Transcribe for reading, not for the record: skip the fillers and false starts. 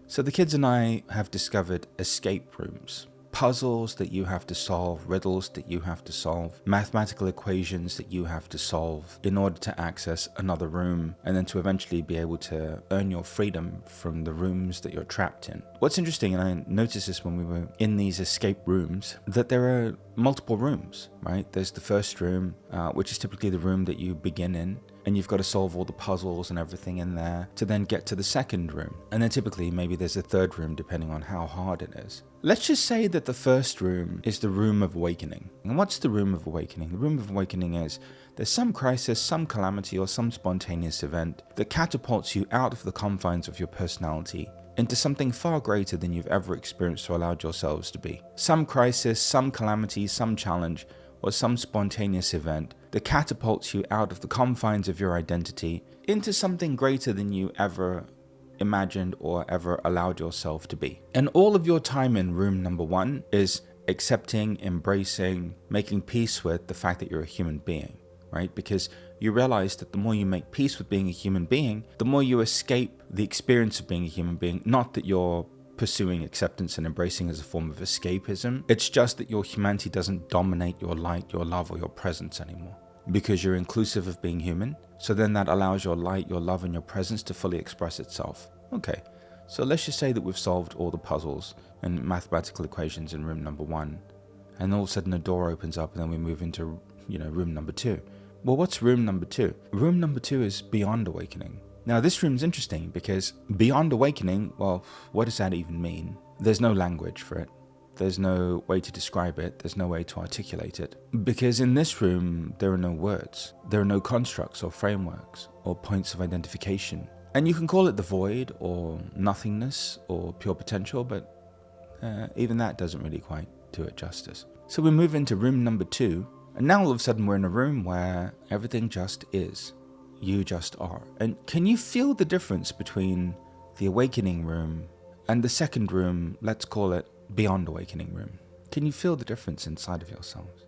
So the kids and I have discovered escape rooms. Puzzles that you have to solve, riddles that you have to solve, mathematical equations that you have to solve in order to access another room and then to eventually be able to earn your freedom from the rooms that you're trapped in. What's interesting, and I noticed this when we were in these escape rooms, that there are multiple rooms, right? There's the first room, which is typically the room that you begin in, and you've got to solve all the puzzles and everything in there to then get to the second room. And then typically maybe there's a third room depending on how hard it is. Let's just say that the first room is the room of awakening. And what's the room of awakening? The room of awakening is there's some crisis, some calamity, or some spontaneous event that catapults you out of the confines of your personality into something far greater than you've ever experienced or allowed yourselves to be. Some crisis, some calamity, some challenge, or some spontaneous event that catapults you out of the confines of your identity into something greater than you ever imagined or ever allowed yourself to be. And all of your time in room number 1 is accepting, embracing, making peace with the fact that you're a human being, right? Because you realize that the more you make peace with being a human being, the more you escape the experience of being a human being. Not that you're pursuing acceptance and embracing as a form of escapism. It's just that your humanity doesn't dominate your light, your love, or your presence anymore. Because you're inclusive of being human, so then that allows your light, your love, and your presence to fully express itself. Okay, so let's just say that we've solved all the puzzles and mathematical equations in room number 1, and all of a sudden a door opens up and then we move into, room number 2. Well, what's room number 2? Room number 2 is beyond awakening. Now, this room's interesting because beyond awakening, well, what does that even mean? There's no language for it. There's no way to describe it. There's no way to articulate it. Because in this room, there are no words. There are no constructs or frameworks or points of identification. And you can call it the void or nothingness or pure potential, but even that doesn't really quite do it justice. So we move into room number 2, and now all of a sudden we're in a room where everything just is. You just are. And can you feel the difference between the awakening room and the second room, let's call it beyond awakening room? Can you feel the difference inside of yourselves?